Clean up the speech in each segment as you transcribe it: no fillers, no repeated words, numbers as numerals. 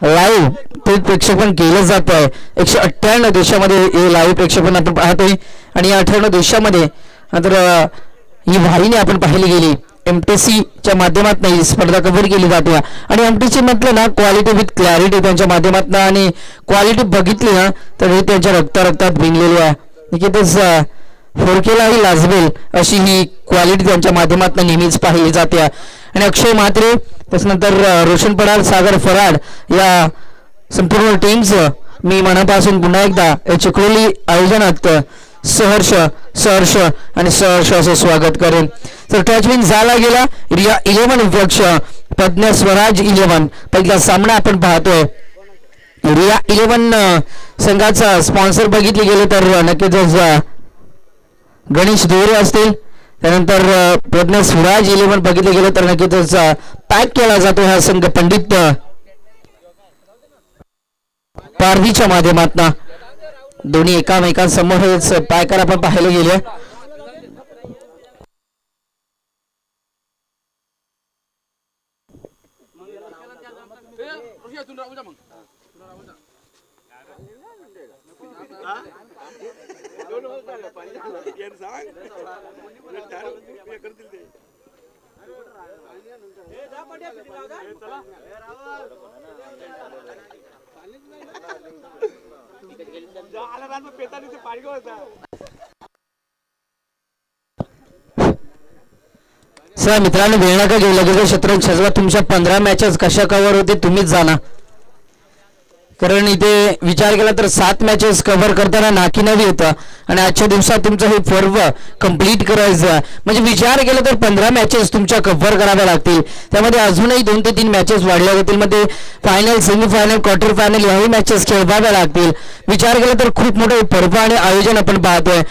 Live थेट प्रक्षेपण केलं जात आहे. 198 देशामध्ये हे लाईव्ह प्रक्षेपण आपण पाहतोय आणि या 98 देशामध्ये तर ही वाहिनी आपण पाहिली गेली. MTCच्या माध्यमातून ही स्पर्धा कव्हर केली जाते आणि MTC म्हटलं ना क्वालिटी विथ क्लॅरिटी त्यांच्या माध्यमातून आणि क्वालिटी बघितली ना तर हे त्यांच्या रक्तात भिनलेली आहे. निश्चितच फोरकेलाही लाजवेल अशी ही क्वालिटी त्यांच्या माध्यमातून नेहमीच पाहिली जाते. आणि अक्षय म्हात्रे त्याच्यानंतर रोशन पडाल, सागर फराड या संपूर्ण टीमचं मी मनापासून पुन्हा एकदा या चिखलोली आयोजनात सहर्ष आणि सहर्ष असं स्वागत करेन. तर टच विन झाला गेला. रिया 11 विपक्ष प्रज्ञा स्वराज 11. पहिला सामना आपण पाहतोय. रिया 11 संघाचा स्पॉन्सर बघितले गेले तर नक्कीच गणेश दोरे असतील. त्यानंतर प्रज्ञा स्वराज 11 बघितले गेले तर नक्कीच पॅक केला जातो हा संघ पंडित पारधीच्या माध्यमातून. दोन्ही एकामेकांसमोरच पॅकर आपण पाहायला गेले. सर मित्रांनो वेळ नका घेऊ, लगेच शतरंज सजवा. तुमच्या 15 मॅचेस कशा कव्हर होते तुम्हीच जाणा. कारण इथे विचार केला तर 7 मॅचेस कव्हर करताना नाकी नवी येतं आणि आजच्या दिवसात तुमचं हे पर्व कंप्लीट करायचं म्हणजे विचार केला तर 15 मॅचेस तुमच्या कव्हर कराव्या लागतील. त्यामध्ये अजूनही 2 ते 3 मॅचेस वाढल्या जातील. मध्ये फायनल, सेमीफायनल, क्वार्टर फायनल याही मॅचेस खेळवाव्या लागतील. विचार केला तर खूप मोठं पर्व आणि आयोजन आपण पाहतोय.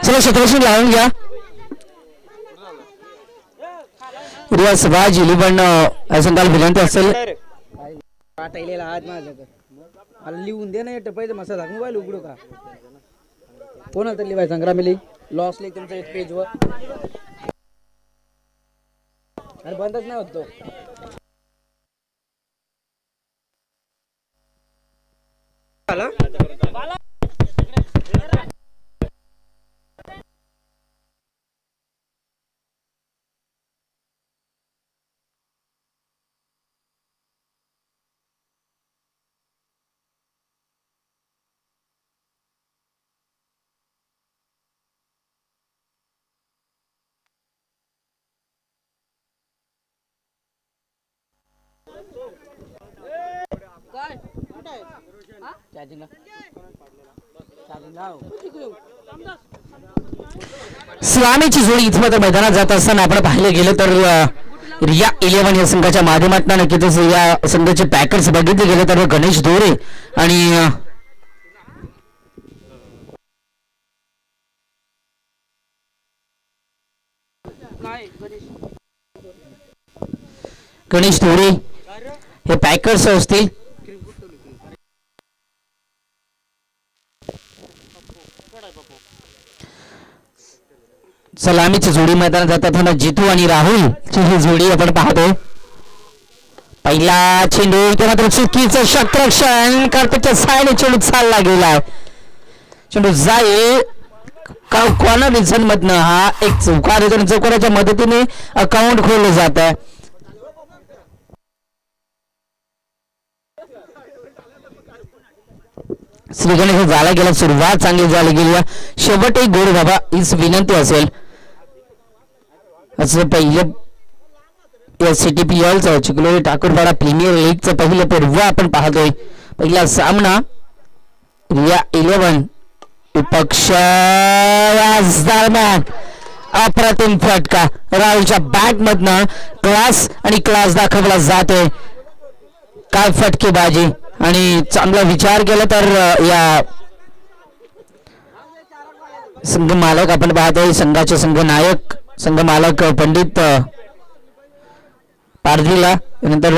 चला शतरंज लावून घ्या. रिया स्वराज 11 असं विनंती असेल. लिहून दे ना पहिले मसा मोबाईल उघडू का कोणाला तर लिवाय संग्रामी लॉस लेख तुमच्या पेजवर अरे बंदच नाही होत तो. सलामीची जोडी इथं मात्र मैदानात जात असताना आपण पाहिलं गेलं तर रिया 11 या संघाच्या माध्यमातून नक्कीच या संघाचे पॅकर्स बघितले गेले तर गणेश दोरे आणि गणेश दोरे हे पॅकर्स असतील. सलामीची जोडी मैदानात जातात जितू आणि राहुल ची ही जोडी आपण पाहतो. पहिला चेंडू इथे मात्र चुकीचं शतरक्षण कार्तिकच्या सायने चेंडू चालला गेलाय. चेंडू जाईल कॉर्नर रिझन मधनं हा एक चौकार आहे. चौकाराच्या मदतीने अकाउंट खोललं जात आहे. श्रीगणेश झाला गेला सुरुवात चांगली झाली गेली. शेवट एक गोड बाबा हीच विनंती असेल. असं पहिलं SCTPL चिखलोली ठाकूरवाडा प्रीमियर लीगचं पहिलं पर्व आपण पाहतोय. पहिला सामना रिया 11 विपक्ष दरम्यान अप्रतिम फटका राहुलच्या बॅट मधनं क्लास दाखवला जातोय. काय फटकेबाजी आणि चांगला विचार केला तर या संघ मालक आपण पाहतोय संघाचे संघ नायक संघ मालक पंडित पारधीला नंतर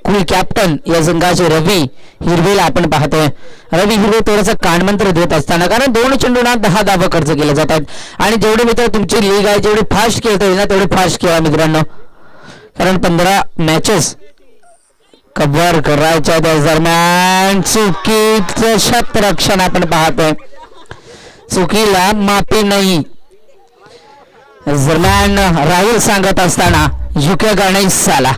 कुल कॅप्टन या संघाचे रवी हिरवेला आपण पाहतोय. रवी हिरवे थोडंसं कानमंत्र देत असताना कारण 2 चेंडूंना 10 धावा खर्च केले जातात आणि जेवढे मित्र तुमची लीग आहे जेवढी फास्ट खेळता येईल ना तेवढे फास्ट खेळा मित्रांनो. कारण 15 मॅचेस कव्हर करायच्या त्या दरम्यान चुकीचं शतरक्षण आपण पाहतोय. चुकीला माफी नाही दरम्यान राहुल सांगत असताना झुकेगा नहीं साला.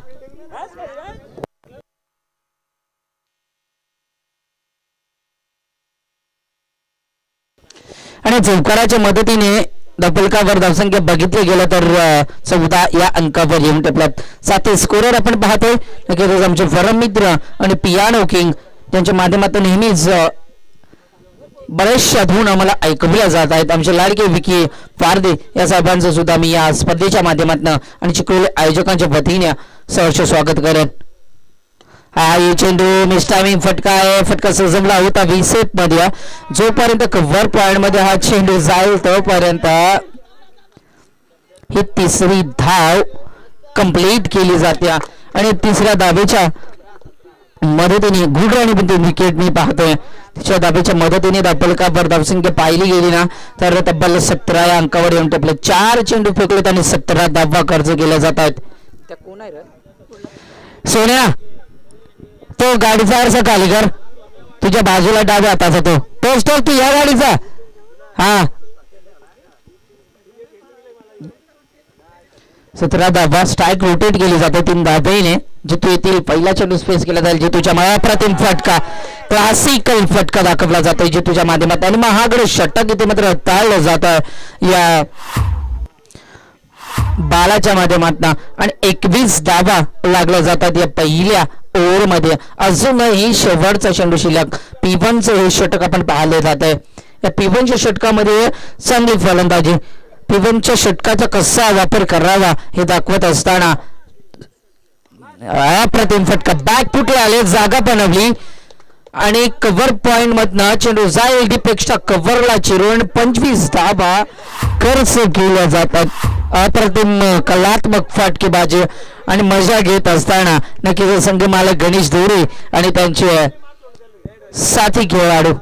आणि चौकाराच्या मदतीने धपलकावर धावसंख्या बघितले गेलं तर 14 या अंकावर येऊन टपल्यात. 7 स्कोरर आपण पाहतोय नक्कीच आमचे परम मित्र आणि पियानो किंग त्यांच्या माध्यमातून नेहमीच बरेचशा धून आम्हाला ऐकवल्या जात आहेत. आमचे लाडके विकी पारदे या साहेबांचं सुद्धा मी या स्पर्धेच्या माध्यमातून आणि चिखलोली आयोजकांच्या वतीने सहर्ष स्वागत करेन. हा ये चेंडू मिस टायमिंग फटका आहे. फटका सजमला होता विसेप मध्ये. जोपर्यंत कव्हर पॉइंट मध्ये हा चेंडू जाईल तोपर्यंत ही तिसरी धाव कंप्लीट केली जाते आणि तिसऱ्या धावेच्या मदतीने गुडराणी बिंदू विकेट मी पाहतोय तिच्या धावेच्या मदतीने दापलकावर धावसंख्या पाहिली गेली ना तर तब्बल 17 या अंकावर येऊन टपले. 4 चेंडू फेकलेत आणि 17 धावा खर्च केल्या जात आहेत. सोन्या तो गाडीचा अर्ज खाली कर तुझ्या बाजूला डाव्या हाताचा तोच तू या गाडीचा. हा 17 धावा स्ट्राईक रोटेट केली जाते 3 धावेने जितू येथील पहिला चेंडू स्पेस केला जाईल. जितूच्या अप्रतिम फटका क्लासिकल फटका दाखवला जातोय जितूच्या माध्यमात आणि महागडे षटक इथे मात्र टाळलं जात या बालाच्या माध्यमातून आणि 21 धावा लागल्या जातात या पहिल्या ओव्हर मध्ये. अजूनही शेवटचा चेंडू शिल्लक P1चं हे षटक आपण पाहिले जात आहे. या P1च्या षटकामध्ये चांगली फलंदाजी P1च्या षटकाचा कसा वापर करावा हे दाखवत असताना अप्रतिम फटका बॅक फुटले आले जागा बनवली आणि कव्हर पॉइंट मधनं चेंडू जाईल डीपेक्षा कव्हरला चिरून 25 धावा खर्च केल्या जातात. अप्रतिम कलात्मक फटकेबाजी आणि मजा घेत असताना नक्कीच संघ मालक गणेश दोरे आणि त्यांचे साथी खेळाडू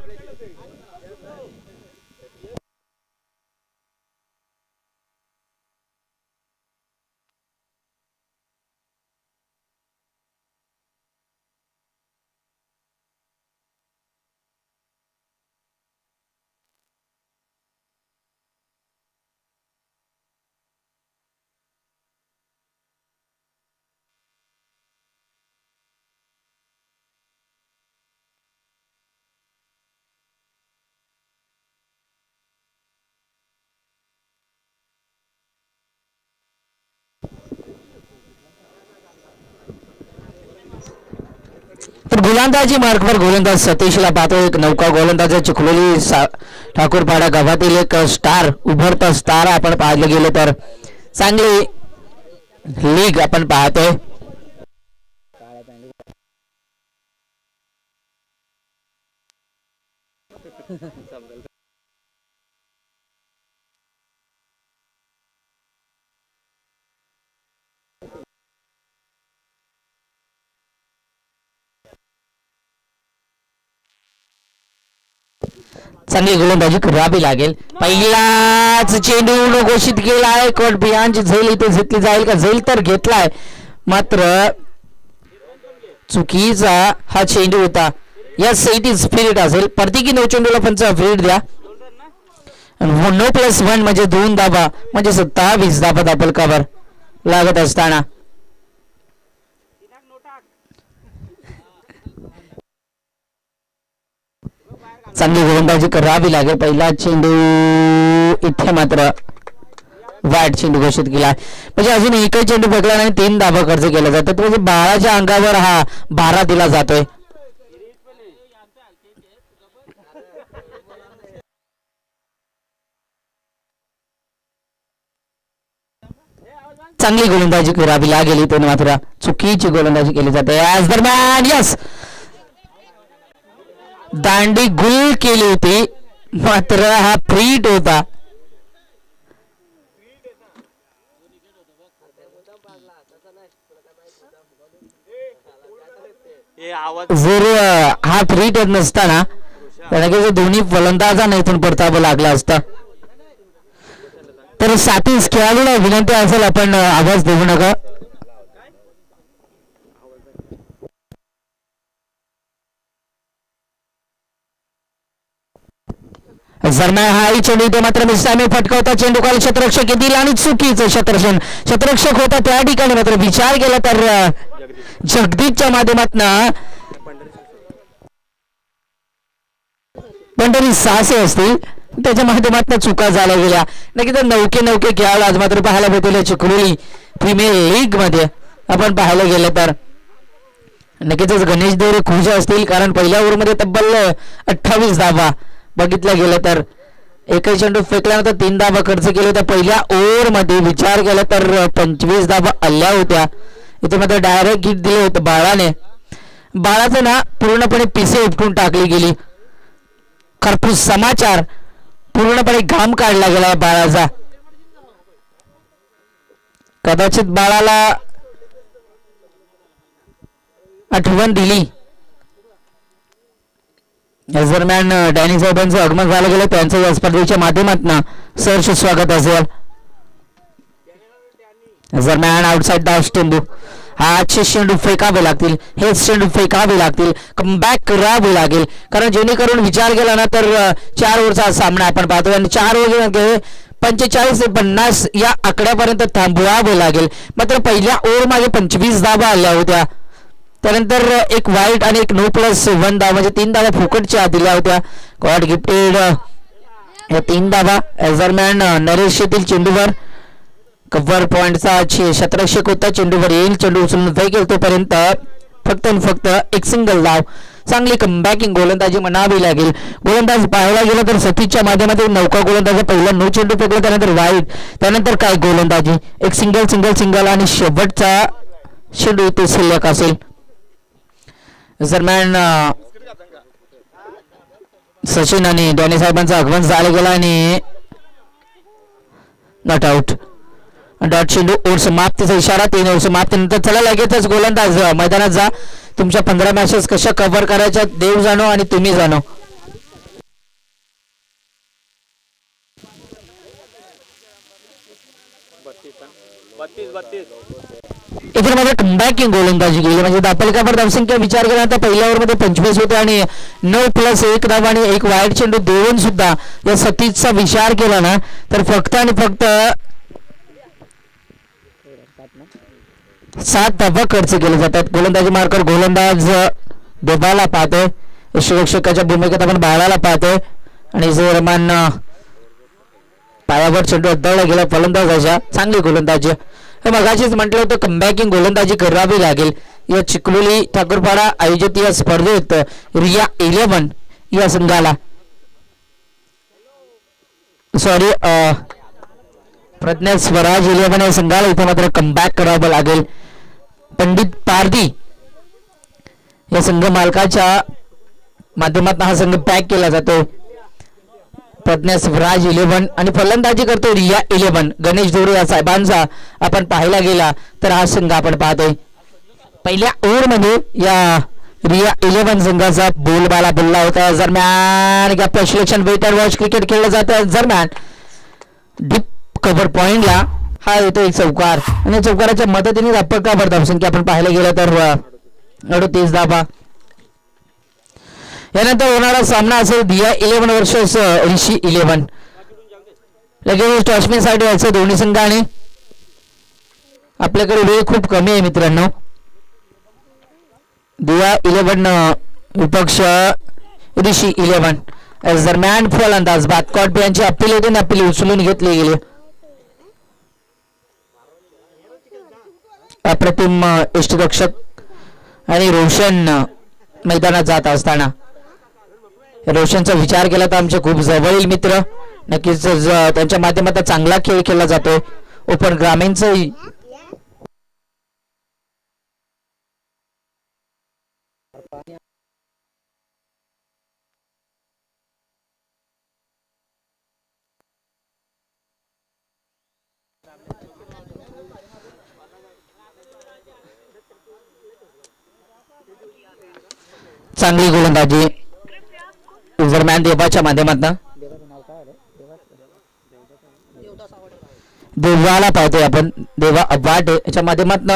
गोलंदाजी मार्कवर गोलंदाज सतीशला पाहतो. एक नौका गोलंदाज चिखलोली ठाकूरपाडा गावातील एक स्टार, उभरता स्टार आपण पाहिलं गेलं तर चांगली लीग आपण पाहतोय. चांगली गोलंदाजी करावी लागेल. पहिलाच चेंडू घोषित केला आहे. कोट बियांची झेल इथे घेतली जाईल का? झेल तर घेतलाय, मात्र चुकीचा हा चेंडू होता. या इट इज स्पिरिट असेल. प्रत्येकी 9 चेंडूला पंच स्पिरिट द्या. 9+1 म्हणजे 2 धाबा म्हणजे 27 धाबा दापलकावर लागत असताना चांगली गोलंदाजी करावी लागेल. पहिला चेंडू इथे मात्र वाईट चेंडू घोषित केला, म्हणजे अजून एकही चेंडू फेकला नाही. 3 धाबा खर्च केला जातात, म्हणजे बाळाच्या अंगावर हा भारा दिला जातोय. चांगली गोलंदाजी करावी लागेल. इथे मात्र चुकीची गोलंदाजी केली जाते. याच दरम्यान यस दांडी गुल केली होती, मात्र हा फ्रीट होता. जर हा फ्रीट नसताना लगेच दोन्ही फलंदाजांना इथून परतावं लागला असता. तर साथीच खेळाडूला विनंती असेल आपण आवाज देऊ नका. दरम्यान हा चेंडू इथे मात्र मिसामी फटकावता. चेंडू काल क्षेत्ररक्षक येतील आणि चुकीचं क्षेत्ररक्षक होता त्या ठिकाणी. मात्र विचार केला तर जगदीपच्या माध्यमातून पंढरी 600 असतील, त्याच्या माध्यमातून चुका झाल्या गेल्या. नक्की तर नौके खेळाडू आज मात्र पाहायला भेटले चिखलोली प्रीमियर लीग मध्ये आपण पाहायला गेलं तर. नक्कीच गणेश देवरे खुश असतील, कारण पहिल्या ओव्हरमध्ये तब्बल 28 धावा बघितल्या गेलं तर. एकही चेंडू फेकल्यानंतर 3 धावा खर्च केले होत्या पहिल्या ओव्हरमध्ये. विचार केला तर 25 धावा आल्या होत्या. इथे मात्र डायरेक्ट हिट दिलं होतं बाळाने. बाळाचं ना पूर्णपणे पिसे उपटून टाकली गेली. खरपूस समाचार, पूर्णपणे घाम काढला गेला बाळाचा. कदाचित बाळाला आठवण दिली. या दरम्यान डॅनी साहेबांचं आगमन झालं गेलं, त्यांचं या स्पर्धेच्या माध्यमातून सहर्ष स्वागत असेल. दरम्यान आउटसाइड डाव चेंडू, हा चेंडू फेकावे लागतील, हेच चेंडू फेकावे लागतील, कमबॅक करावे लागेल. कारण जेणेकरून विचार केला ना तर 4 ओव्हरचा सामना आपण पाहतोय आणि 4 ओव्हर 45 ते 50 या आकड्यापर्यंत थांबवावे लागेल. मात्र पहिल्या ओव्हर मागे 25 धावा आल्या होत्या. त्यानंतर एक वाईट आणि एक 9+1 धावा म्हणजे 3 धावा फुकटच्या दिल्या होत्या. गॉड गिफ्टेड या 3 धावा. दरम्यान नरेश येथील चेंडूवर कव्हर पॉइंटचा क्षेत्ररक्षक होता. चेंडूवर येईल, चेंडू उचलून फेकेल तोपर्यंत फक्त आणि फक्त एक सिंगल धाव. चांगली कमबॅकिंग गोलंदाजी म्हणावी लागेल. गोलंदाज पाहायला गेलं तर सतीशच्या माध्यमातून नौका गोलंदाज पहिला 9 चेंडू फेकला, त्यानंतर वाईट, त्यानंतर काय गोलंदाजी, एक सिंगल आणि शेवटचा चेंडू तो शिल्लक असेल. दरम्यान सचिन आणि डॅनी साहेबांचं आगमन झालं गेलं आणि नॉट आउट. डॉट चेंडू ओव्हर समाप्तीचा इशारा. 3 ओव्हर समाप्तीनंतर चला लगेचच गोलंदाज मैदानात जा. तुमच्या 15 मॅचेस कशा कव्हर करायच्या देव जाणो आणि तुम्ही जाणो. इथे मध्ये कमबॅकिंग गोलंदाजी केली, म्हणजे दापलकावर धावसंख्या विचार केला तर पहिल्या ओव्हरमध्ये 25 होते आणि 9+1 धाव आणि एक वाईट चेंडू देऊन सुद्धा या सतीशचा विचार केला ना तर फक्त आणि फक्त 7 धावा खर्च केले जातात. गोलंदाजी मार्कर गोलंदाज देबाला पाहतोय, यष्टिरक्षकाच्या भूमिकेत आपण बाळाला पाहतोय आणि जोरमान पायावर चेंडू अडवला गेला फलंदाजाच्या. चांगली गोलंदाजी मगाशीच म्हटलं होतं कमबॅकिंग गोलंदाजी करावी लागेल या चिखलोली ठाकूरपाडा आयोजित या स्पर्धेत रिया 11 या संघाला, सॉरी प्रज्ञा स्वराज 11 या संघाला इथे मात्र कमबॅक करावं लागेल. पंडित पारधी या संघ मालकाच्या माध्यमातून हा संघ पॅक केला जातो. प्रज्ञा स्वराज 11 आणि फलंदाजी करतो रिया 11. गणेश दोरे या साहेबांचा आपण पाहायला गेला तर हा संघ आपण पाहतोय. पहिल्या ओव्हरमध्ये या रिया 11 संघाचा बोलबाला बोलला होता. दरम्यान gap selection waiter watch cricket खेळलं जातं. दरम्यान डीप कव्हर पॉइंटला हा येतो एक चौकार आणि चौकाराच्या मदतीने अप्पर कव्हर धावसंख्या आपण पाहायला गेलं तर 38 धावा. यानंतर होणारा सामना असेल दिया 11 वर्सेस ऋषी 11. लगेच टॉसमॅन साठी यायचं दोन्ही संघाने. आपल्याकडे वेळ खूप कमी आहे मित्रांनो. दिया 11 विपक्ष ऋषी 11. दरम्यान फलंदाज बातकॉट यांची अपील होती आणि अपील उचलून घेतली गेली. अप्रतिम यष्टीरक्षक आणि रोशन मैदानात जात असताना रोशनचा विचार केला तर आमचे खूप जवळील मित्र, नक्कीच त्यांच्या माध्यमातून चांगला खेळ खेळला जातोय. ओपन ग्रामीणचं चांगली गोलंदाजी दरम्यान देवाच्या माध्यमातून देवाला पाहतोय आपण. देवा अवार्ड याच्या माध्यमातून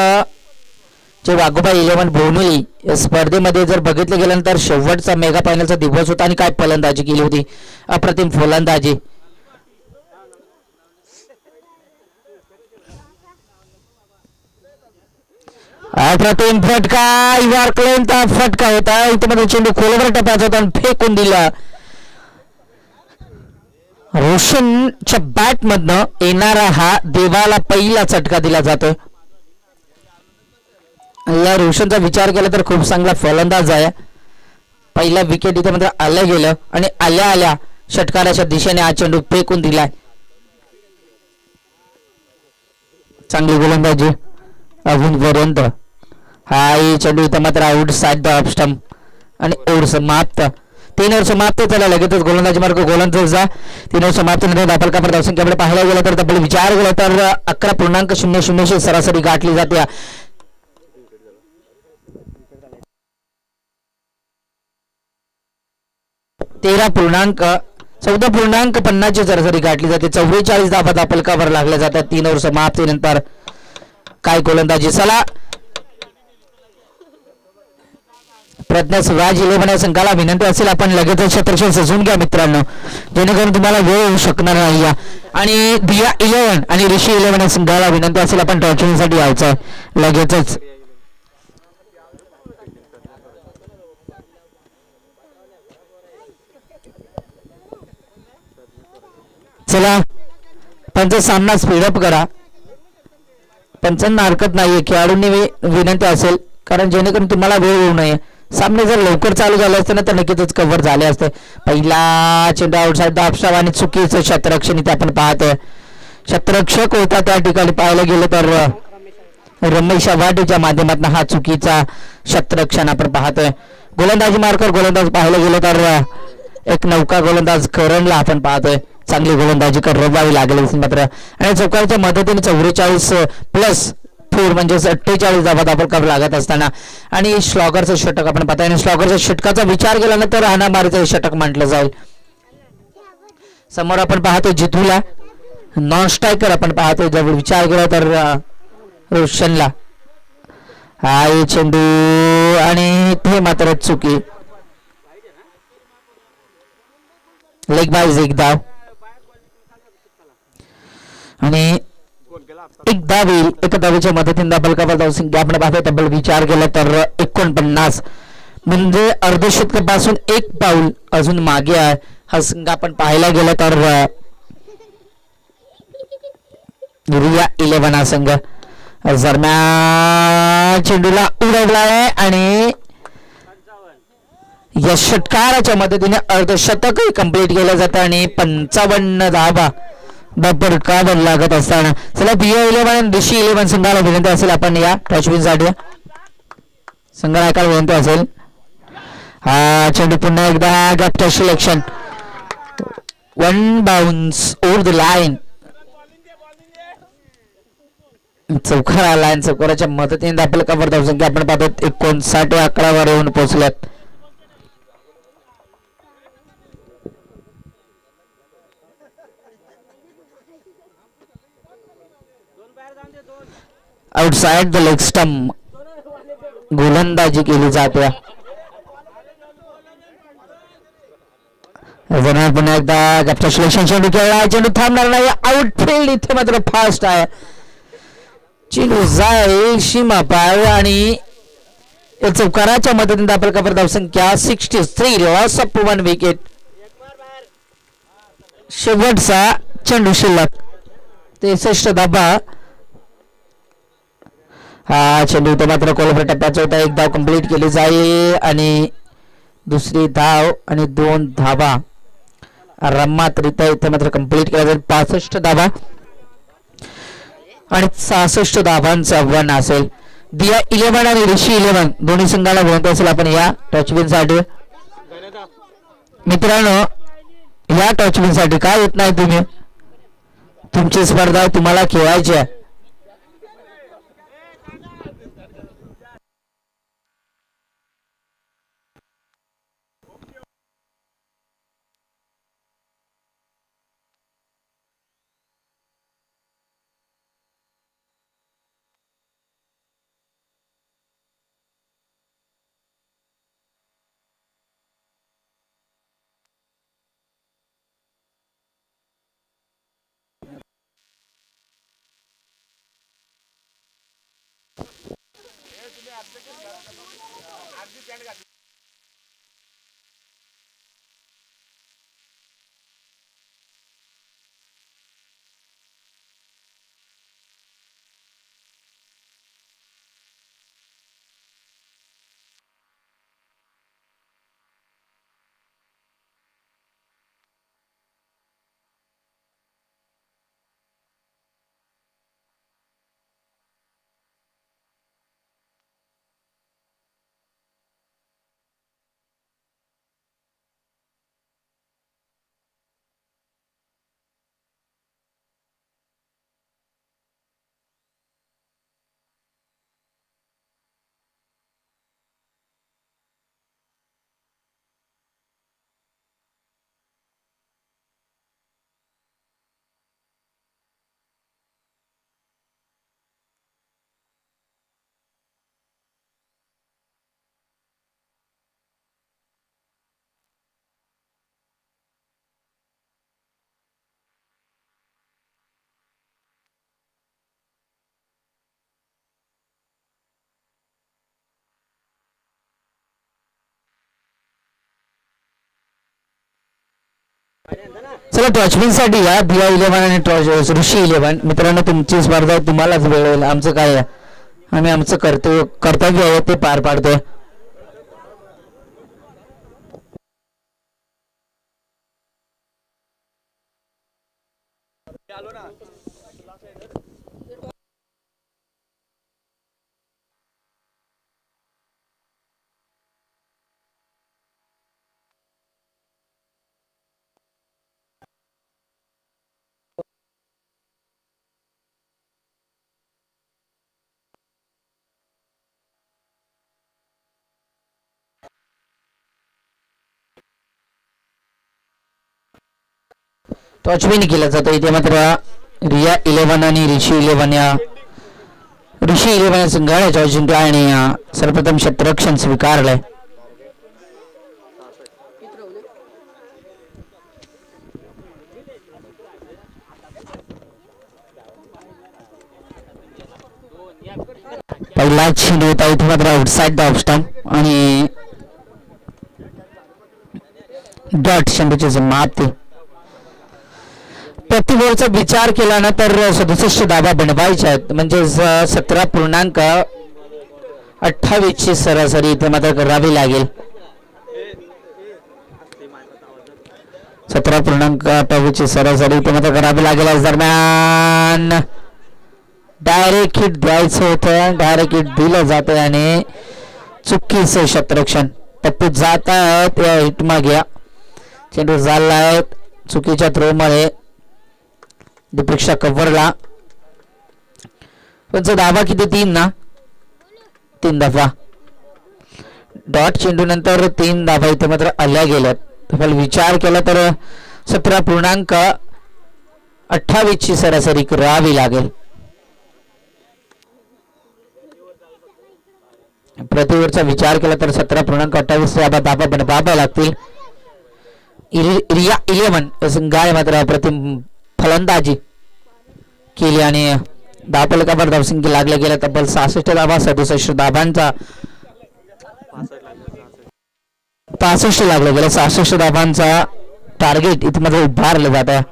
जे वाघोबा 11 बोनुली या स्पर्धेमध्ये जर बघितलं गेल्यानंतर शेवटचा मेगा फायनलचा दिवस होता आणि काय फलंदाजी केली होती. अप्रतिम फलंदाजी. अप्रतिम फटका युआर क्लेमचा फटका होता. इथे मध्ये चेंडू खोलवर टप्प्याचा होता आणि फेकून दिला. रोशनच्या बॅट मधनं येणारा हा देवाला पहिला चटका दिला जातोय. या रोशनचा विचार केला तर खूप चांगला फलंदाज आहे. पहिला विकेट इथे मध्ये आलं गेलं आणि आल्या आल्या षटकाराच्या दिशेने हा चेंडू फेकून दिलाय. चांगली गोलंदाजी अजूनपर्यंत. हा चेंडू इथं मात्र out side the off stump आणि ओव्हर समाप्त. 3 ओव्हर समाप्त झाला. लगेचच गोलंदाजी मार्ग गोलंदाजा 3 ओव्हर समाप्त नंतर दाखल कापड धावसंख्येकडे पाहायला गेलं तर आपण विचार केला तर 11.00 सरासरी गाठली जाते. 14.50 सरासरी गाठली जाते. 44 धावा दापलकावर लागल्या जातात 3 ओव्हर समाप्तीनंतर. काय गोलंदाजी. चला प्रज्ञा स्वराज 11 संघाला विनंती असेल आपण लगेच क्षेत्रक्षण सजून घ्या मित्रांनो, जेणेकरून तुम्हाला वेळ होऊ शकणार नाही. आणि दिया 11 आणि ऋषी 11 संघाला विनंती असेल आपण टॉर्चरिंगसाठी यायचं लगेचच. चला पंच सामना स्पीडअप करा. पंचांना हरकत नाहीये, खेळाडूंनी विनंती असेल कारण जेणेकरून तुम्हाला वेळ होऊ नये. सामने जर लवकर चालू झाले असते ना तर नक्कीच कव्हर झाले असते. पहिला चेंडू आउटसाइड दाबशाव आणि चुकीचं क्षेत्ररक्षण इथे आपण पाहतोय. क्षेत्ररक्षक होता त्या ठिकाणी पाहायला गेलं तर रमेश अवाटेच्या माध्यमातून हा चुकीचा क्षेत्ररक्षण आपण पाहतोय. गोलंदाजी मार्कर गोलंदाज पाहायला गेलं तर एक नौका गोलंदाज करणला आपण पाहतोय. चांगली गोलंदाजी करावी लागेल मात्र आणि चौकारच्या मदतीने 44+4 म्हणजे 48 धावा दाखल लागत असताना आणि स्लॉगरचं षटक आपण पाहतोय. आणि स्लॉगरच्या षटकाचा विचार केल्यानंतर हाणामारीचं षटक म्हटलं जाईल. समोर आपण पाहतोय जितूला नॉन स्ट्रायकर आपण पाहतोय. जर विचार केला तर रोशनला हा चेंडू आणि ते मात्र चुकी. लेग बाय एक धाव आणि एक धाव येईल. एका धावेच्या मदतीने दाबलकावर धावसंख्या आपण पाहतोय तब्बल विचार केला तर 49 म्हणजे अर्धशतकापासून एक पाऊल अजून मागे आहे. हा संघ आपण पाहायला गेला तर रिया 11 हा संघ दरम्यान चेंडूला उडवलाय आणि या षटकाराच्या मदतीने अर्धशतकही कंप्लीट केलं जातं आणि 55 धावा का लागत असताना चला BA11 ऋषी 11 संघाला विनंती असेल आपण या टॉचविनसाठी संघनायकाला विनंती असेल. हा चेंडू पुन्हा एकदा गॅप्टर selection 1 bounce over the line. चौकारा लाईन चौकाराच्या मदतीने आपल्याला कव्हर धावसंख्या आपण पाहतो 59 आकड्यावर येऊन पोहोचल्यात. आउटसाइड द लेग स्टंप गोलंदाजी केली जाते. पुन्हा एकदा कॅप्टन सिलेक्शन चेंडू खेळला चेंडू थांबणार नाही आउटफील्ड इथे मात्र फास्ट आहे. चेंडू जाईल सीमा पार आणि चौकाराच्या मदतीने आपल्याला कव्हर धावसंख्या 63 लॉस ऑफ 1 विकेट. शेवटचा चेंडू शिल्लक 63 धावा. हा चेंडू तो मात्र कोल्हापूर टप्प्याचा होता. एक धाव कंप्लीट केली जाईल आणि दुसरी धाव आणि 2 धावा रम्मातरित्या इथे मात्र कंप्लीट केला जाईल. 65 धावा आणि 66 धावांचं आव्हान असेल. दिया 11 आणि ऋषी 11 दोन्ही संघाला विनंती असेल आपण या टॉचविन साठी. मित्रांनो या टॉचविन साठी काय येत नाही तुम्ही तुमची स्पर्धा तुम्हाला खेळायची आहे. चला टॉचविन साठी या दिया 11 आणि ऋषी 11 मित्रांनो तुमची स्पर्धा तुम्हालाच वेळ आमचं काय आम्ही आमचं कर्तव्य आहे ते पार पाडतोय. टॉचविन केला जातो इथे मात्र रिया 11 आणि ऋषी 11 या ऋषी 11 संघाने जिंकला आणि सर्वप्रथम क्षेत्ररक्षण स्वीकारलंय. पहिला चेंडू होता इथे मात्र आउटसाइड द ऑफ स्टंप आणि डॉट चेंडूची समाप्ती. प्रति ओव्हरचा विचार केला ना तर 67 धावा बनवायच्या आहेत, म्हणजे 17.28 ची सरासरी इथे मात्र करावी लागेल. 17.28 ची सरासरी इथे मात्र करावी लागेल. आज दरम्यान डायरेक्ट हिट द्यायचं होतं, डायरेक्ट हिट दिलं जातं आणि चुकीचं क्षेत्ररक्षण. पप्पू जात आहे त्या हिट मागे, चेंडू झाला आहे चुकीच्या थ्रो मध्ये दीपेक्षा कव्हरला. पण धावा किती? 3 ना, 3 धावा. डॉट चेंडू नंतर 3 धावा इथे मात्र आल्या गेल्यात. विचार केला तर 17.28 ची सरासरी करावी लागेल. प्रति ओव्हरचा विचार केला तर 17.28 धावा बनवाव्या लागतील. इरिया 11 संघाने मात्र प्रथम फलंदाजी केली आणि धावफलकावर धावसंख्या लागल्या गेल्या तब्बल 66 धावा. 67 धावांचा 65 लागल्या गेल्या. 66 धावांचा टार्गेट इथे मध्ये उभारलं जात आहे.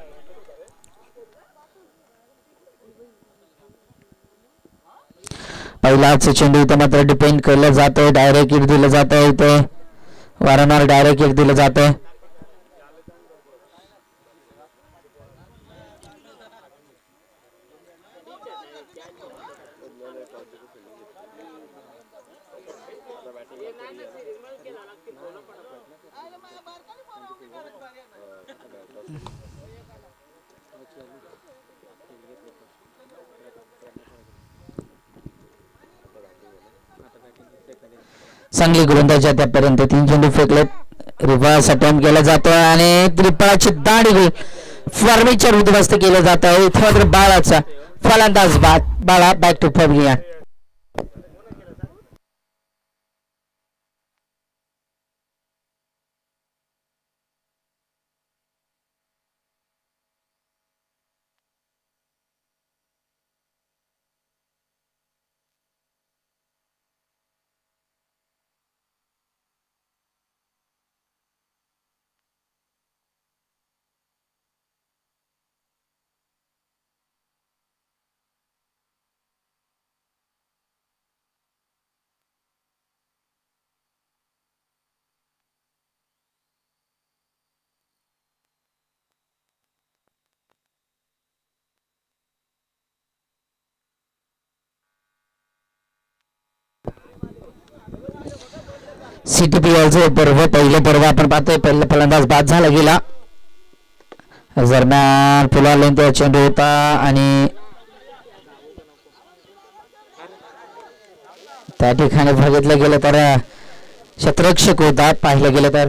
पहिलाच चेंडू इथे मात्र डिपेंड केलं जातंय, डायरेक्ट हिट दिलं जात आहे. इथे वारंवार डायरेक्ट हिट दिलं जात आहे. चांगली गोलंदाजी त्यापर्यंत 3 चेंडू फेकलेत. रिव्हर्स अटेम्प्ट केला जातो आणि त्रिपळाची दांडी फॉर्मेचर उद्ध्वस्त केलं जात आहे. इथे मात्र बाळाचा फलंदाज बाळा बॅक टू पवेलियन. CTPL पहिलं पर्व आपण पाहतोय. पहिला फलंदाज बाद झाला गेला. दरम्यान पुला लेंथ चेंडू होता आणि त्या ठिकाणी बघितलं गेलं तर क्षेत्ररक्षक होता. पाहिलं गेलं तर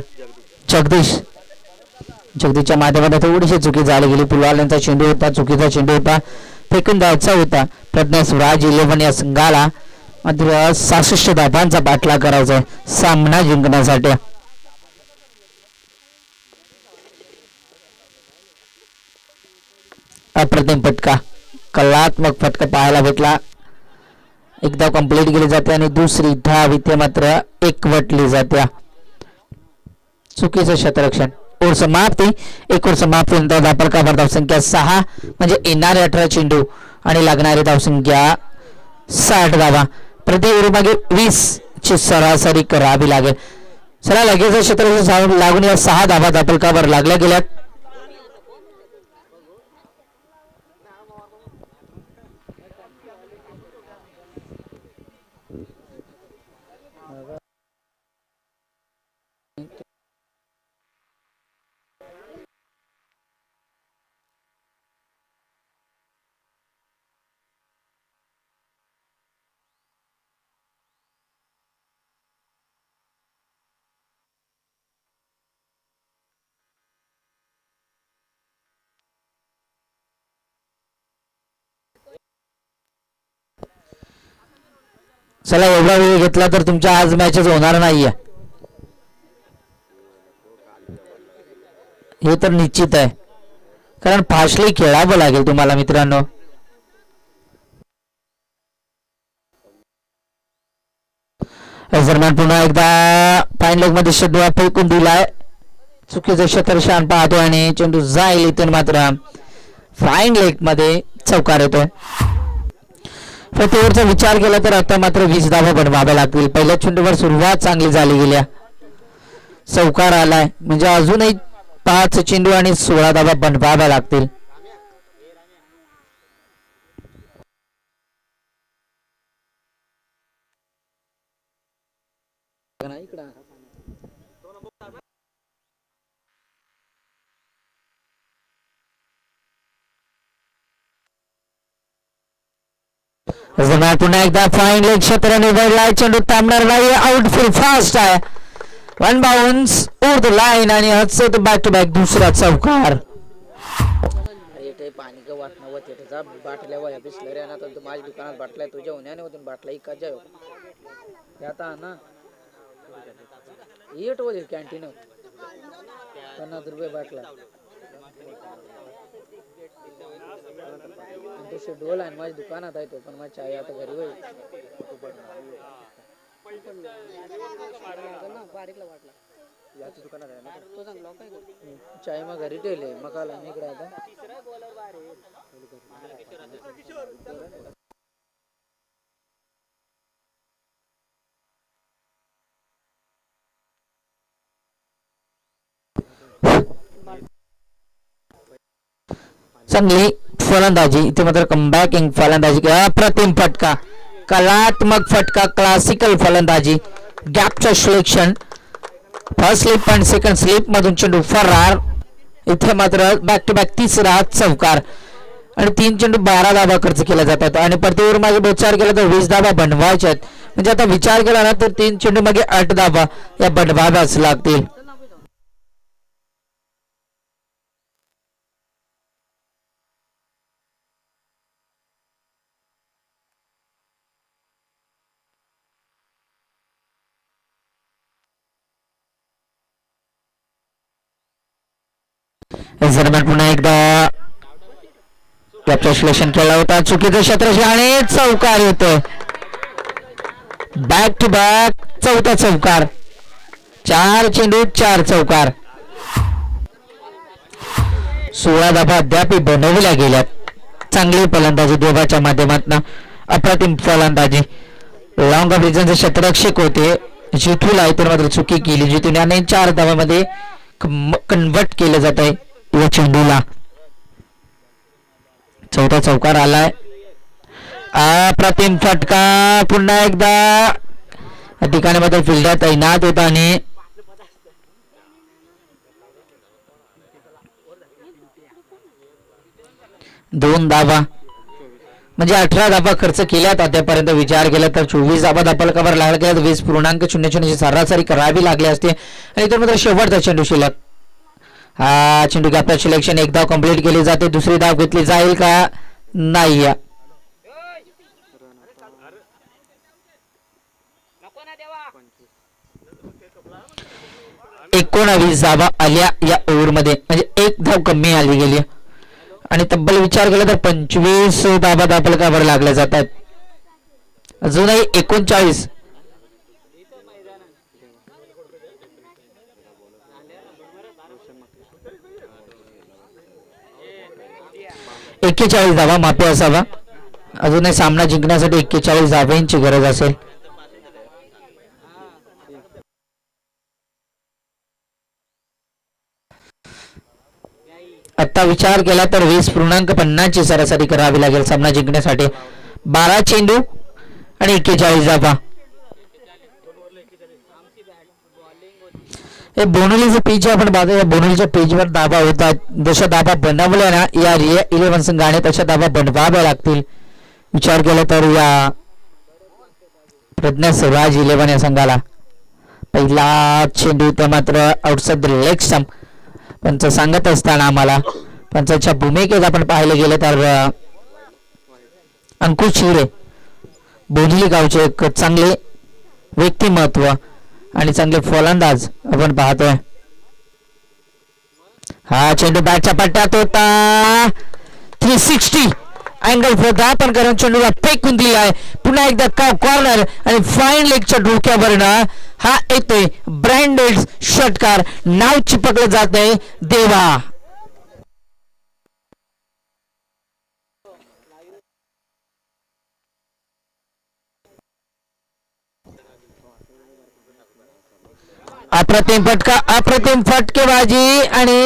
जगदीशच्या माध्यमातून थोडीशी चुकी झाली गेली. पुलावाल्यांचा चेंडू होता, चुकीचा चेंडू होता, फेकून द्यायचा होता. प्रज्ञेश राज 11 या संघाला मात्र 66 धावांचा पाठलाग करायचा सामना जिंकण्यासाठी. अप्रतिम फटका, कलात्मक फटका पाहायला भेटला. एक धाव कंप्लीट केली जाते आणि दुसरी धाव इथे मात्र एकवटली जाते. चुकीचं क्षेत्ररक्षण. ओव्हर समाप्ती. एक ओव्हर समाप्ती नंतर धावफलकावर धावसंख्या 6 म्हणजे येणारे 18 चेंडू आणि लागणारी धावसंख्या 60 धावा. प्रति ओव्हर मागे 20 ची सरासरी करावी लागेल. चला लगेच क्षेत्ररक्षण लागून या 6 धावा धावफलकावर लागल्या गेल्यात. चला एवढा वेळ घेतला तर तुमच्या आज मॅचेस होणार नाहीये हे तर निश्चित आहे, कारण फास्टली खेळावं लागेल तुम्हाला मित्रांनो. दरम्यान पुन्हा एकदा फाईन लेग मध्ये षटवा फेकून दिलाय. चुकीचं क्षेत्ररक्षण पाहतो आणि चेंडू जाईल इथून मात्र फाईन लेग मध्ये चौकार येतोय. प्रतिओव्हरचा विचार केला तर आता मात्र 20 धावा बनवाव्या लागतील. पहिल्या चेंडूवर सुरुवात चांगली झाली गेल्या, चौकार आलाय म्हणजे अजूनही 5 चेंडू आणि 16 धावा बनवाव्या लागतील. पुन्हा एकदा फाईन लेग क्षेत्र निवडलाय. चेंडू थांबणार नाही. आउटफील्ड फास्ट आहे. One bounce over the line आणि हसत बॅक टू बॅक दुसरा चौकार. पाणी का वाटणं व त्याचा बाटल्या वया बिसलरी आणि आता माझ्या दुकानात बाटल्या तुझ्या उन्हाने होतून बाटला इका जायो आता ना येट होईल कॅन्टीन 50 रुपये बाटला तसे डोल आहे माझ्या दुकानात आहे तो पण माझी चाय आता घरी होईल बारीकला वाटला याच्या दुकानात आहे ना तो चांगला काय चाय मग घरी ठेवले मग आला इकडे आता चांगली फलंदाजी इथे मात्र कमबॅकिंग फलंदाजी. अप्रतिम फटका, कलात्मक फटका, क्लासिकल फलंदाजी. गॅपचं सिलेक्शन, फर्स्ट स्लिप आणि सेकंड स्लिप मधून चेंडू फरार. इथे मात्र बॅक टू बॅक तिसरा चौकार आणि 3 चेंडू 12 धाबा खर्च केला जातात आणि प्रतिओव्हर मागे विचार केला तर 20 धाबा बनवायचे आहेत. म्हणजे आता विचार केला ना तर 3 चेंडू मागे 8 धाबा या बनवाव्याच लागतील. पुन्हा एकदा विश्लेषण केला होता. चुकीचं क्षेत्र आणि चौकार येतोय. बॅक टू बॅक चौथा चौकार. 4 चेंडू 4 चौकार. 16 धाबा अद्याप बनवल्या गेल्यात. चांगली फलंदाजी दोघांच्या माध्यमातून, अप्रतिम फलंदाजी. लॉंग ऑफ रिजनचे क्षेत्ररक्षक होते जिथूला आहे तर मात्र चुकी केली. जिथून याने 4 धावामध्ये कन्वर्ट केलं जात आहे या चेंडूला. चौथा चौकार आलाय. अप्रतिम फटका. पुन्हा एकदा ठिकाणी मात्र फिल्डर तैनात होता आणि 2 धावा म्हणजे 18 धाबा खर्च केल्यात आतापर्यंत. विचार केला तर 24 धाबा धापाला कव्हर लागला गेला 20.00 सरासरी करावी लागली असते आणि तर मात्र शेवटचा चेंडू शिल्लक. हा चेंडू गॅपचं सिलेक्शन एक धाव कंप्लीट केली जाते. दुसरी धाव घेतली जाईल का नाही. 19 धावा आल्या या ओव्हरमध्ये म्हणजे 1 धाव कमी आली गेली आणि तब्बल विचार केला तर 25 धाबा धापाला कव्हर लागल्या जातात. अजूनही 39. एक्केचाळीस धावा मापे असावा. अजूनही सामना जिंकण्यासाठी 41 धावांची गरज असेल. आता विचार केला तर 20.50 ची सरासरी करावी लागेल सामना जिंकण्यासाठी. 12 चेंडू आणि 41 धावा. हे बोनोलीचं पेज आपण पाहतो. या बोनोलीच्या पेजवर धाबा होतात. जशा धाबा बनवल्या ना या 11 संघाने तशा धाबा बनवाव्या लागतील. विचार केला तर या प्रज्ञा स्वराज 11 या संघाला पहिला चेंडू तर मात्र आउटसाइड द लेग स्टंप. पंच सांगत असताना आम्हाला पंचाच्या भूमिकेत आपण पाहायला गेलं तर अंकुश शिरे बोनोली गावचे एक चांगले व्यक्तिमत्व आणि चांगले फलंदाज आपण पाहतोय. हा चेंडू बॅटच्या पट्ट्यात होता. 360 अँगल प्रदापन करून चेंडूला फेकून दिला आहे. पुन्हा एकदा कॉर्नर आणि फाईन लेगच्या डोक्यावरनं हा येतोय ब्रँडेड षटकार. नाव चिपकलं जात आहे देवा. अप्रतिम फटकेबाजी आणि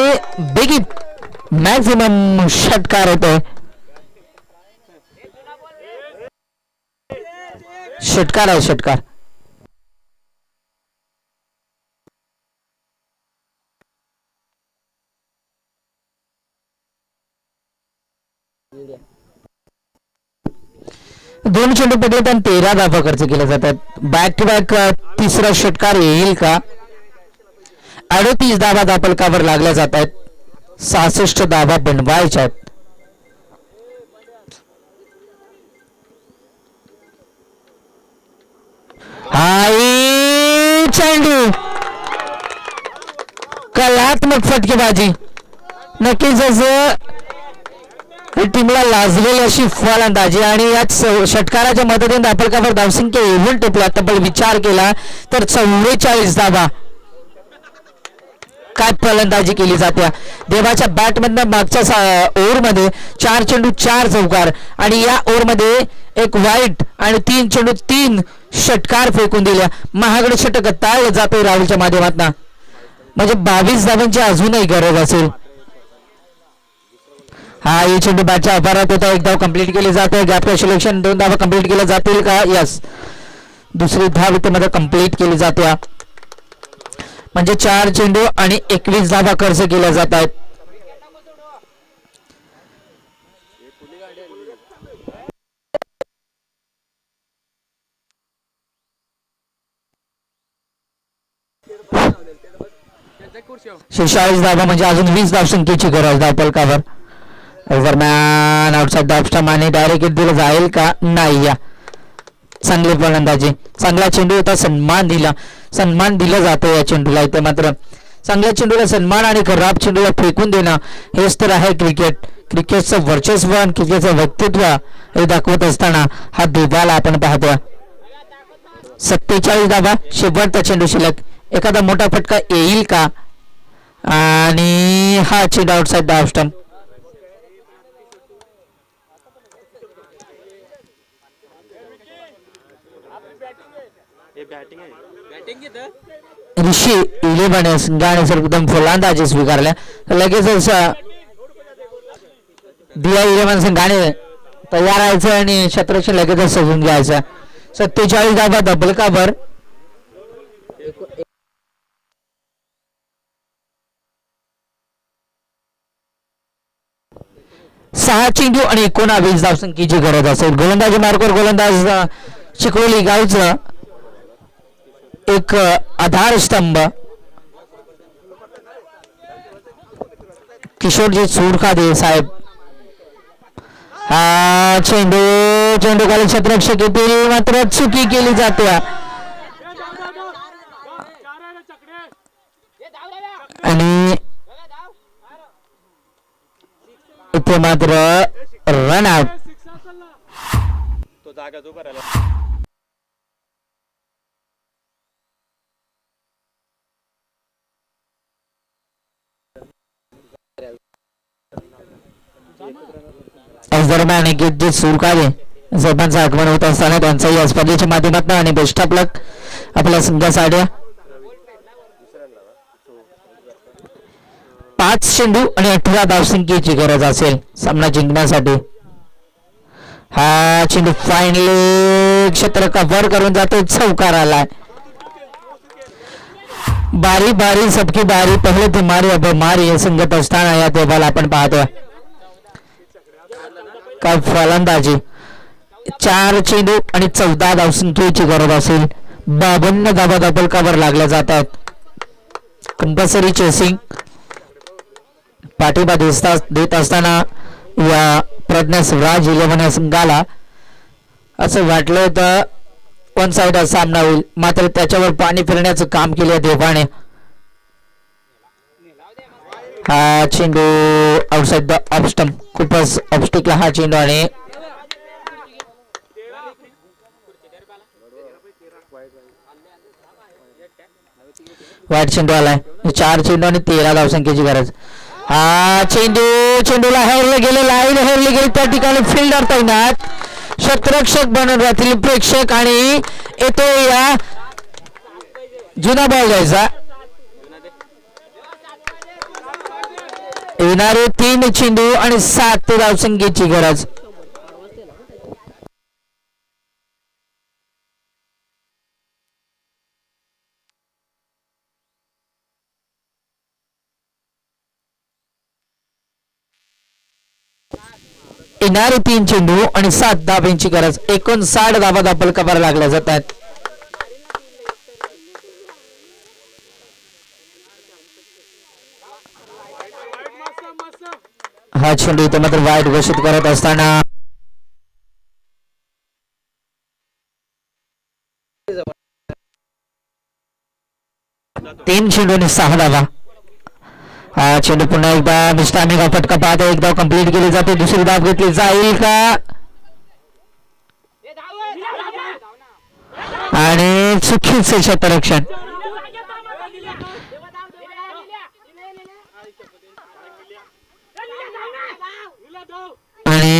बेगी मॅक्झिमम षटकार होतोय. षटकार आहे षटकार. दोन चेंडू पडले आणि 13 धावा खर्च केल्या जातात. बॅक टू बॅक तिसरा षटकार येईल का? 38 धावा दापलकावर लागल्या जात आहेत. 66 धावा बनवायच्या आहेत. हाय चेंडू कलात्मक फटकेबाजी. नक्कीच टीमला लाजलेली अशी फलंदाजी आणि याच षटकाराच्या मदतीने दापलकावर धावसंख्या येऊन टिपला. तब्बल विचार केला तर 44 धावा. काय फलंदाजी केली जाते देवाच्या बॅटमधनं. मागच्या ओव्हरमध्ये 4 चेंडू 4 चौकार आणि या ओव्हरमध्ये एक वाईट आणि 3 चेंडू 3 षटकार फेकून दिल्या. महागडे षटक टाळलं जाते राहुलच्या माध्यमातून. म्हणजे 22 धावांची अजूनही गरज असेल. हा ये चेंडू बॅटच्या आभारात होता. एक धाव कंप्लीट केली जाते. गॅप सिलेक्शन 2 धावा कंप्लीट केल्या जातील का? यस, दुसरी धाव इथे मध्ये कंप्लीट केली जाते. म्हणजे 4 चेंडू आणि 21 धावा खर्च केल्या जात आहेत. शेहेचाळीस धावा म्हणजे अजून 20 धावसंख्येची गरज धावपलकावर. ओव्हरमॅन आउटसाइड द स्टंप आणि डायरेक्ट हिट दिलं जाईल का? नाही. या चांगली फलंदाजी. चांगला चेंडू होता. सन्मान दिला जातो या चेंडूला. इथे मात्र चांगल्या चेंडूला सन्मान आणि खराब चेंडूला फेकून देणं हेच तर आहे क्रिकेट. क्रिकेटचं वर्चस्व आणि क्रिकेटचं व्यक्तित्व हे दाखवत असताना हा देवाला आपण पाहतोय. 47 धावा शेवटचा चेंडू शिल्लक. एखादा मोठा फटका येईल का? आणि हा चेंडू आउटसाइड द स्टंप. ऋषी 11 गाणे सर एकदम फलंदाजी स्वीकारल्या. लगेचच दिया 11 गाणे तयार व्हायचं आणि क्षेत्ररक्षण लगेचच सजून घ्यायचं. 47 धावा धबलकावर. सहा चेंडू आणि 19 धावसंख्येची गरज असेल. गोलंदाजी मार्गावर गोलंदाज चिखलोली गावचं एक आधारस्तंभ किशोरजी चुडखादे साहेब. हा चेंडू खाली क्षेत्ररक्षक येतील मात्र चुकी केली जाते. आणि इथे मात्र रन आउट. याच दरम्यान जे सुरकारे सर्वांचं आगमन होत असताना त्यांचाही या स्पर्धेच्या माध्यमातून आणि बेस्ट ऑफ लक आपल्या संघासाठी. 5 चेंडू आणि 18 धावसंख्येची गरज असेल सामना जिंकण्यासाठी. हा चेंडू फायनली क्षेत्र कव्हर करून जातो. चौकार आलाय. बारी बारी सबकी बारी. पहिले ते मारी अब मारी संगत असताना या देवाला आपण पाहतोय. काय फलंदाजी. 4 चेंडू आणि 14 धावसंख्येची गरज असेल. 52 धावा धबलकावर लागल्या जातात. कंपल्सरी चेसिंग पाठिंबा देत असताना या प्रज्ञा राज 11 या संघाला असं वाटलं होतं वन साइड सामना होईल, मात्र त्याच्यावर पाणी फिरण्याचं काम केलं देवाने. हा चेंडू आउटसाइड द ऑफ स्टंप. खूपच ऑब्स्टिकला हा चेंडू आणि वाईट चेंडू आलाय. 4 चेंडू आणि 13 धावसंख्येची गरज. हा चेंडूला हेरले गेले. लाईन हेरली गेली. त्या ठिकाणी फिल्डर तैनात. क्षेत्ररक्षक बनून राहतील प्रेक्षक आणि येतो या जुना बॉल जायचा. येणारे 3 चेंडू आणि 7 धावसंख्येची गरज. येणारे 3 चेंडू आणि 7 धाब्यांची गरज. 59 धाबा दाखल करायला लागल्या जातात. हा चेंडू इथे मात्र वाईट घोषित करत असताना 3 चेंडू आणि 6 धावा. हा चेंडू पुन्हा एकदा मिस्टामिका फटका पाहता एकदा कंप्लीट केली जाते. दुसरी धाव घेतली जाईल का आणि चुकीचे क्षेत्ररक्षण आणि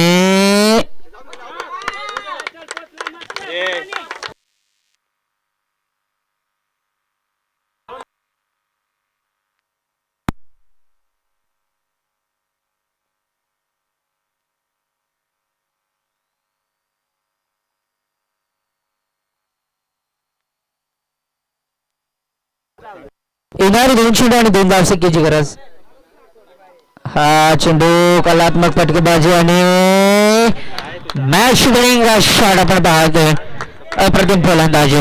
येणारी 2 चेंडू आणि 2 धावसंख्येची गरज. हा चेंडू कलात्मक फटकेबाजी आणि मॅच विनिंग शॉट आपण पाहतोय. अप्रतिम फलंदाजी.